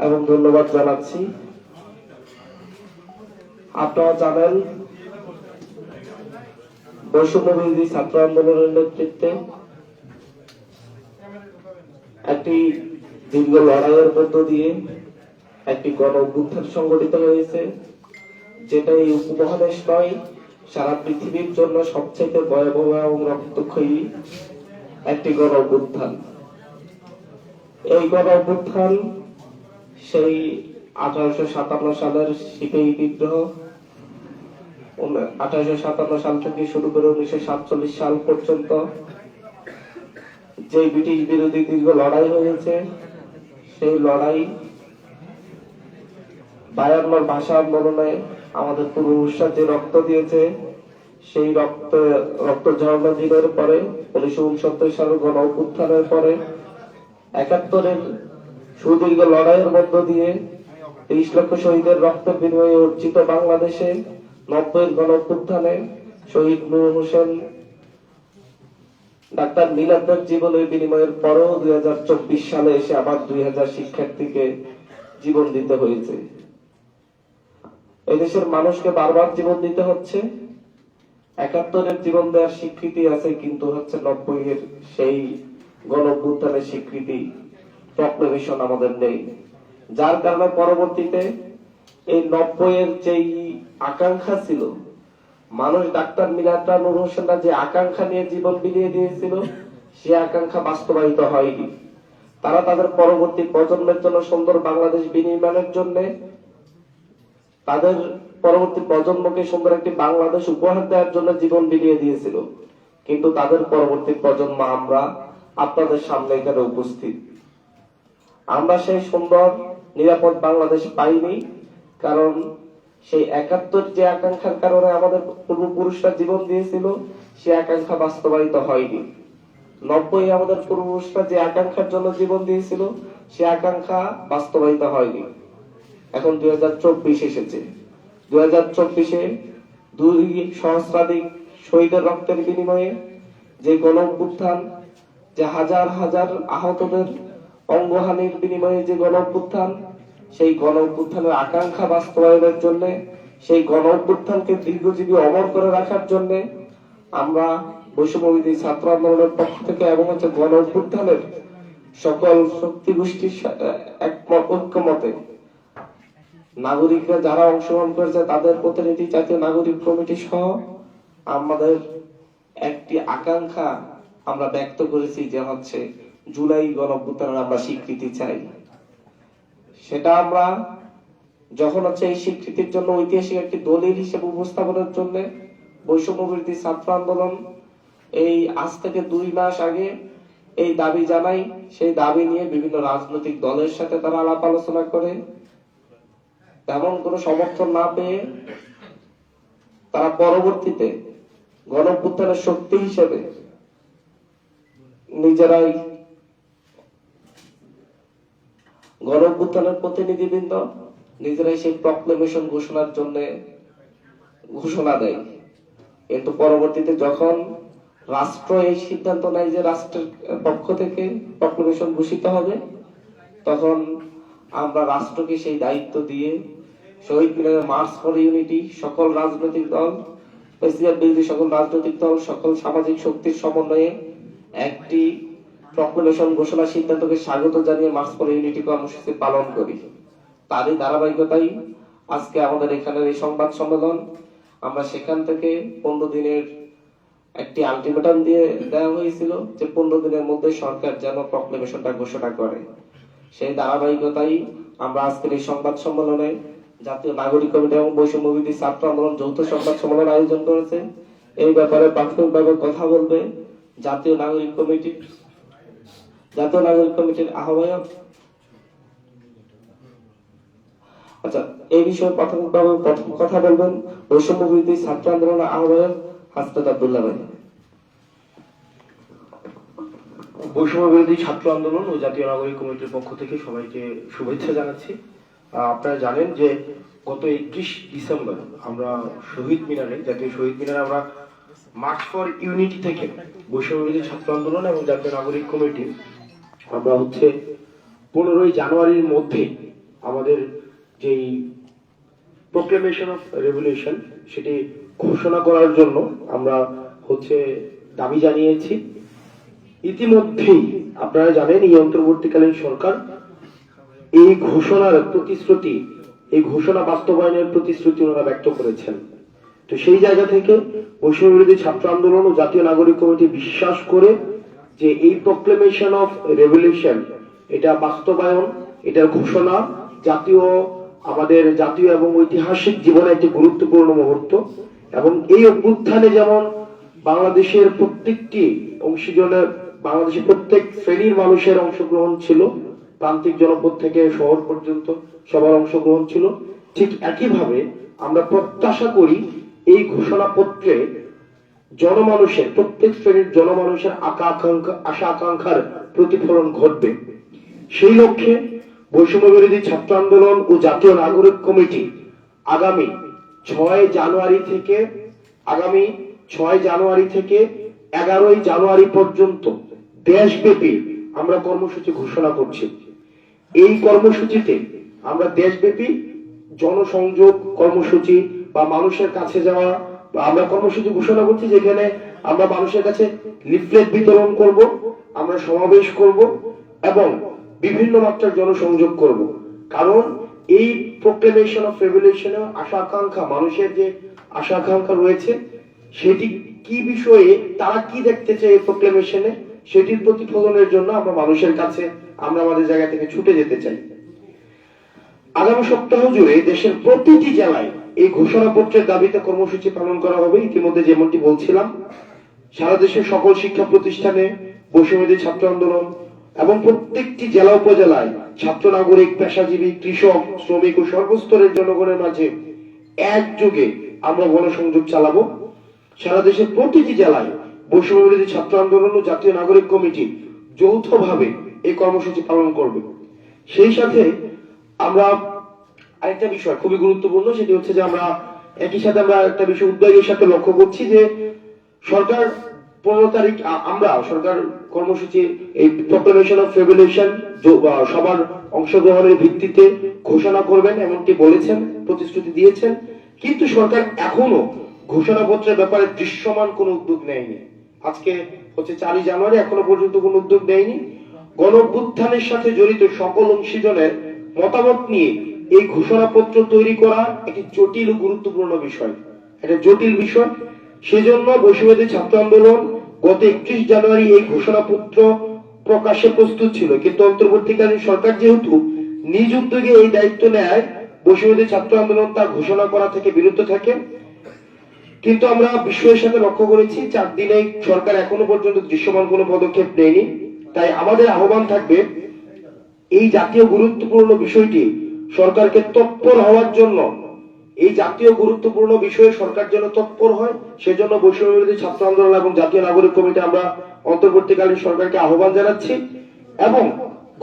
এবং ধন্যবাদ জানাচ্ছি। আপনারা জানেন বৈষম্য বিরোধী ছাত্র আন্দোলনের নেতৃত্বে একটি দীর্ঘ লড়াইয়ের মধ্য দিয়ে একটি গণ অভ্যুত্থান সংগঠিত হয়েছে, যেটা এই উপমহাদেশ নয়, সারা পৃথিবীর জন্য সবচেয়ে ভয়াবহ এবং রক্তক্ষয়ী একটি গণ অভ্যুত্থান। এই গণ অভ্যুত্থান সেই 1857 সালের সিপাহী বিদ্রোহ, 1857 সাল থেকে শুরু করে 1947 সাল পর্যন্ত যে ব্রিটিশ বিরোধী দীর্ঘ লড়াই হয়েছে, সেই লড়াই 52 ভাষা আন্দোলনে আমাদের পূর্বপুরুষরা যে রক্ত দিয়েছে, সেই রক্ত ঝরনা দিনের পরে 1969 সালের গণ অভ্যুত্থানের পরে 71-এর সুদীর্ঘ লড়াইয়ের মধ্য দিয়ে 30 লক্ষ শহীদের রক্তের বিনিময়ে অর্জিত বাংলাদেশে 90-এর গণ অভ্যুত্থানে শহীদ নূর হোসেন, ডাক্তার মিলাদের জীবনের বিনিময়ের পরেও 2024 সালে এসে আবার 2000 শিক্ষার্থীকে জীবন দিতে হয়েছে। এই দেশের মানুষকে বারবার জীবন দিতে হচ্ছে। 71-এর জীবন দেওয়ার স্বীকৃতি আছে, কিন্তু হচ্ছে 90-এর সেই গণ অভ্যুত্থানের স্বীকৃতি প্রক্লেমেশন আমাদের নেই, যার কারণে পরবর্তীতে এই 90-এর যেই আকাঙ্ক্ষা ছিল, মানুষ ডাক্তার মিলাদ নূর হোসেনরা যে আকাঙ্ক্ষা নিয়ে জীবন বিলিয়ে দিয়েছিল, সে আকাঙ্ক্ষা বাস্তবায়িত হয়নি। তারা তাদের পরবর্তী প্রজন্মের জন্য সুন্দর বাংলাদেশ বিনির্মাণের জন্য, তাদের পরবর্তী প্রজন্মকে সুন্দর একটি বাংলাদেশ উপহার দেওয়ার জন্য জীবন বিলিয়ে দিয়েছিল। কিন্তু তাদের পরবর্তী প্রজন্ম আমরা আপনাদের সামনে এখানে উপস্থিত। আমরা সেই সুন্দর নিরাপদ বাংলাদেশ পাইনি, কারণ সেই 71 যে আকাঙ্ক্ষার কারণে আমাদের পূর্বপুরুষরা জীবন দিয়েছিল, সে আকাঙ্ক্ষা বাস্তবায়িত হয়নি। 90-এ আমাদের পূর্বপুরুষরা যে আকাঙ্ক্ষার জন্য জীবন দিয়েছিল, সে আকাঙ্ক্ষা বাস্তবায়িত হয়নি। এখন 2024 এসেছে। 2024-এ 2 সহস্রাধিক শহীদের রক্তের বিনিময়ে যে গণ অভ্যুত্থান, যে হাজার হাজার আহতদের অঙ্গহানির বিনিময়ে যে গণ অভ্যুত্থান, সেই গণ অভ্যুত্থানের আকাঙ্ক্ষা বাস্তবায়নের জন্য, সেই গণ অভ্যুত্থানকে দীর্ঘজীবী অমর করে রাখার জন্য আমরা বৈষম্য বিরোধী ছাত্র আন্দোলনের পক্ষ থেকে এবং হচ্ছে গণ অভ্যুত্থানের সকল শক্তি গোষ্ঠীর ঐক্যমতে নাগরিকরা যারা অংশগ্রহণ করেছে, তাদের প্রতিনিধি, জাতীয় নাগরিক কমিটি সহ আমাদের একটি আকাঙ্ক্ষা আমরা ব্যক্ত করেছি, যে হচ্ছে জুলাই গণ অভ্যুত্থানের আমরা স্বীকৃতি চাই। সেটা আমরা যখন হচ্ছে এই স্বীকৃতির জন্য ঐতিহাসিক একটি দলিল হিসেবে উপস্থাপনের জন্য বৈষম্য বিরোধী ছাত্র আন্দোলন এই আজ থেকে 2 মাস আগে এই দাবি জানাই। সেই দাবি নিয়ে বিভিন্ন রাজনৈতিক দলের সাথে তারা আলাপ আলোচনা করে তেমন কোনো সমর্থন না পেয়ে তারা পরবর্তীতে গণ অভ্যুত্থানের শক্তি হিসেবে নিজেরাই গণ অভ্যুত্থানের প্রতিনিধিবৃন্দ নিজেরাই সেই প্রক্লেমেশন ঘোষণার জন্য ঘোষণা দেয়। কিন্তু পরবর্তীতে যখন রাষ্ট্র এই সিদ্ধান্ত নেয় যে রাষ্ট্রের পক্ষ থেকে প্রক্লেমেশন ঘোষিত হবে, তখন আমরা রাষ্ট্রকে সেই দায়িত্ব দিয়ে শহীদ মিনারে মার্চ ফর ইউনিটি, সকল রাজনৈতিক দল, প্রেসিডেন্ট বিরোধী সকল রাজনৈতিক দল, সকল সামাজিক শক্তির সমন্বয়ে একটি প্রক্লেমেশন ঘোষণা সিদ্ধান্তকে স্বাগত জানিয়ে মার্চ ফর ইউনিটি কর্মসূচি পালন করি। তারই ধারাবাহিকতাই আজকে আমাদের এখানের এই সংবাদ সম্মেলন। আমরা সেখান থেকে 15 দিনের একটি আলটিমেটাম দিয়ে দেওয়া হয়েছিল, যে 15 দিনের মধ্যে সরকার যেন প্রক্লেমেশনটা ঘোষণা করে। সেই ধারাবাহিকতাই আমরা আজকের এই সংবাদ সম্মেলনে জাতীয় নাগরিক কমিটি এবং বৈষম্য বিরোধী ছাত্র আন্দোলন যৌথ সংবাদ সম্মেলন আয়োজন করেছে। এই ব্যাপারে প্রাথমিকভাবে কথা বলবে জাতীয় নাগরিক কমিটির আহ্বায়ক। আচ্ছা, এই বিষয়ে প্রাথমিকভাবে প্রথম কথা বলবেন বৈষম্য বিরোধী ছাত্র আন্দোলনের আহ্বায়ক হাসনাত আব্দুল্লাহ ভাই। বৈষম্য বিরোধী ছাত্র আন্দোলন ও জাতীয় নাগরিক কমিটির পক্ষ থেকে সবাইকে শুভেচ্ছা জানাচ্ছি। আপনারা জানেন যে গত 31 ডিসেম্বর আমরা শহীদ মিনারে, জাতীয় শহীদ মিনারে আমরা মার্চ ফর ইউনিটি থেকে বৈষম্য বিরোধী ছাত্র আন্দোলন এবং জাতীয় নাগরিক কমিটি আমরা হচ্ছে 15ই জানুয়ারির মধ্যে আমাদের যেই প্রোক্লেমেশন অফ রেভলিউশন সেটি ঘোষণা করার জন্য আমরা দাবি জানিয়েছি। ইতিমধ্যেই আপনারা জানেন এই অন্তর্বর্তীকালীন সরকার এই ঘোষণার প্রতিশ্রুতি, এই ঘোষণা বাস্তবায়নের প্রতিশ্রুতি ওনারা ব্যক্ত করেছেন। তো সেই জায়গা থেকে বৈষম্য বিরোধী ছাত্র আন্দোলন ও জাতীয় নাগরিক কমিটি বিশ্বাস করে যে এই প্রোক্লেমেশন অফ রেভলিউশন এটা বাস্তবায়ন, এটার ঘোষণা আমাদের জাতীয় এবং ঐতিহাসিক জীবনে একটি গুরুত্বপূর্ণ মুহূর্ত। এবং এই অভ্যুত্থানে যেমন বাংলাদেশের প্রত্যেকটি অংশীজনের, বাংলাদেশের প্রত্যেক শ্রেণীর মানুষের অংশগ্রহণ ছিল, প্রান্তিক জনপদ থেকে শহর পর্যন্ত সবার অংশগ্রহণ ছিল, ঠিক একইভাবে আমরা প্রত্যাশা করি এই ঘোষণাপত্রে জনমানুষের, প্রত্যেক শ্রেণীর জনমানুষের আশা আকাঙ্ক্ষার প্রতিফলন ঘটবে। সেই লক্ষ্যে বৈষম্য বিরোধী ছাত্র আন্দোলন ও জাতীয় নাগরিক কমিটি আগামী 6 জানুয়ারি থেকে 11 জানুয়ারি পর্যন্ত দেশব্যাপী আমরা কর্মসূচি ঘোষণা করছি। এই কর্মসূচিতে আমরা দেশব্যাপী জনসংযোগ কর্মসূচি বা মানুষের কাছে যাওয়া, আমরা কর্মসূচি ঘোষণা করছি যেখানে আমরা মানুষের কাছে লিফলেট বিতরণ করব, আমরা সমাবেশ করব এবং বিভিন্ন মাত্রার জনসংযোগ করব। কারণ এই প্রোক্লেমেশন অফ রেভলিউশনে আশা আকাঙ্ক্ষা, মানুষের যে আশা আকাঙ্ক্ষা রয়েছে সেটি কি বিষয়ে, তারা কি দেখতে চায় এই প্রোক্লেমেশনে, সেটির প্রতিফলনের জন্য আমরা মানুষের কাছে, আমরা আমাদের জায়গা থেকে ছুটে যেতে চাই। আগামী সপ্তাহ জুড়ে দেশের প্রতিটি জেলায় এই ঘোষণাপত্রের দাবিতে কর্মসূচি পালন করা হবে। ইতিমধ্যে যেমনটি বলছিলাম, সারা দেশের সকল শিক্ষা প্রতিষ্ঠানে বৈষম্য বিরোধী ছাত্র আন্দোলন এবং প্রত্যেকটি জেলা উপজেলায় ছাত্র নাগরিক, পেশাজীবী, কৃষক, শ্রমিক ও সর্বস্তরের জনগণের মাঝে একযোগে আমরা গণসংযোগ চালাবো। সারা দেশের প্রতিটি জেলায় বৈষম্য বিরোধী ছাত্র আন্দোলন ও জাতীয় নাগরিক কমিটি যৌথভাবে এই কর্মসূচি পালন করবে। সেই সাথে আমরা আরেকটা বিষয় খুবই গুরুত্বপূর্ণ, সেটি হচ্ছে যে আমরা একই সাথে আমরা একটা বিষয় উদ্বেগের সাথে লক্ষ্য করছি যে সরকার 15 তারিখ সরকার কর্মসূচি এই প্রোক্লেমেশন অফ রেভলিউশন সবার অংশগ্রহণের ভিত্তিতে ঘোষণা করবেন এমনটি বলেছেন, প্রতিশ্রুতি দিয়েছেন। কিন্তু সরকার এখনো ঘোষণাপত্রের ব্যাপারে দৃশ্যমান কোনো উদ্যোগ নেয়নি। আজকে 4 জানুয়ারি, এখনো পর্যন্ত কোনো উদ্যোগ নেয়নি। গণ অভ্যুত্থানের সাথে জড়িত সকল অংশীজনের মতামত নিয়ে এই ঘোষণাপত্র তৈরি করা একটি জটিল ও গুরুত্বপূর্ণ বিষয়, একটা জটিল বিষয়। সেজন্য বৈষম্য বিরোধী ছাত্র আন্দোলন গত 31 জানুয়ারি এই ঘোষণাপত্র প্রকাশে প্রস্তুত ছিল, কিন্তু অন্তর্বর্তীকালীন সরকার যেহেতু নিজ উদ্যোগে এই দায়িত্ব নেয়, বৈষম্য বিরোধী ছাত্র আন্দোলন তা ঘোষণা করা থেকে বিরত থাকে। কিন্তু আমরা বিষয়ের সাথে লক্ষ্য করেছি 4 দিনে সরকার এখনো পর্যন্ত দৃশ্যমান কোনো পদক্ষেপ নেয়নি। তাই আমাদের আহ্বান থাকবে এই জাতীয় গুরুত্বপূর্ণ বিষয়টি সরকারকে তৎপর হওয়ার জন্য, এই জাতীয় গুরুত্বপূর্ণ বিষয়ে সরকার যেন তৎপর হয়, সেজন্য বৈষম্য বিরোধী ছাত্র আন্দোলন এবং জাতীয় নাগরিক কমিটি আমরা অন্তর্বর্তীকালীন সরকারকে আহ্বান জানাচ্ছি। এবং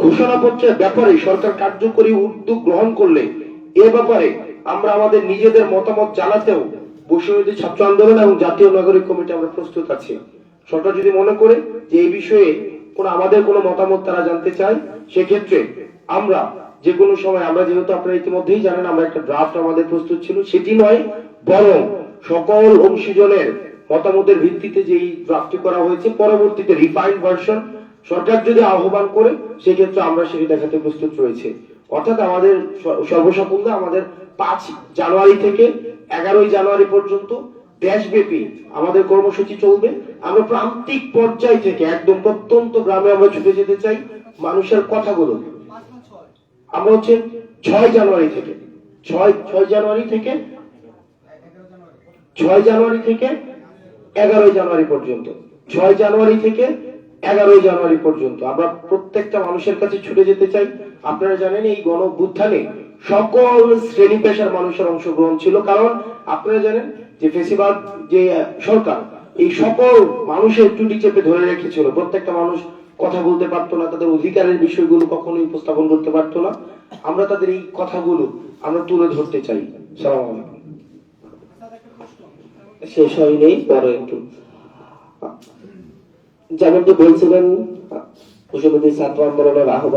ঘোষণাপত্রের ব্যাপারে সরকার কার্যকরী উদ্যোগ গ্রহণ করলে এ ব্যাপারে আমরা আমাদের নিজেদের মতামত জানাতেও বৈষম্য বিরোধী ছাত্র আন্দোলন এবং জাতীয় নাগরিক কমিটি আমরা প্রস্তুত আছি। সরকার যদি মনে করে যে এই বিষয়ে আমাদের কোনো মতামত তারা জানতে চায়, সেক্ষেত্রে আমরা যে কোনো সময়, আমরা যেহেতু আপনারা ইতিমধ্যেই জানেন আমরা একটা ড্রাফট আমাদের প্রস্তুত ছিল, সেটি নয় বরং সকল অংশীজনের মতামতের ভিত্তিতে যেই ড্রাফটটি করা হয়েছে, পরবর্তীতে রিফাইন্ড ভার্সন সরকার যদি আহ্বান করে সেক্ষেত্রে আমরা সেটি দেখাতে প্রস্তুত রয়েছে। অর্থাৎ আমাদের সর্বসাকুল্যে আমাদের 5 জানুয়ারি থেকে 11 জানুয়ারি পর্যন্ত দেশব্যাপী আমাদের কর্মসূচি চলবে। আমরা প্রান্তিক পর্যায় থেকে একদম প্রত্যন্ত গ্রামে আমরা ছুটে যেতে চাই মানুষের কথাগুলো। আমরা 6 জানুয়ারি থেকে 6 জানুয়ারি থেকে 11 জানুয়ারি পর্যন্ত, 6 জানুয়ারি থেকে 11 জানুয়ারি পর্যন্ত আমরা প্রত্যেকটা মানুষের কাছে ছুটে যেতে চাই। আপনারা জানেন এই গণ অভ্যুত্থানে সকল শ্রেণী পেশার মানুষের অংশগ্রহণ ছিল, কারণ আপনারা জানেন যে ফেসিবাদ যে সরকার এই সকল মানুষের টুটি চেপে ধরে রেখেছিল। প্রত্যেকটা মানুষ কথা বলতে পারতো না, তাদের অধিকারের বিষয়গুলো কখনোই উপস্থাপন করতে পারতো না। আমরা তাদের এই কথাগুলো আমরা তুলে ধরতে চাই। সালাম আলাইকুম। শেষ হয়নি, পরে একটু যেমনটি বলছিলেন বৈষম্য বিরোধী ছাত্র আন্দোলনের আহ্বান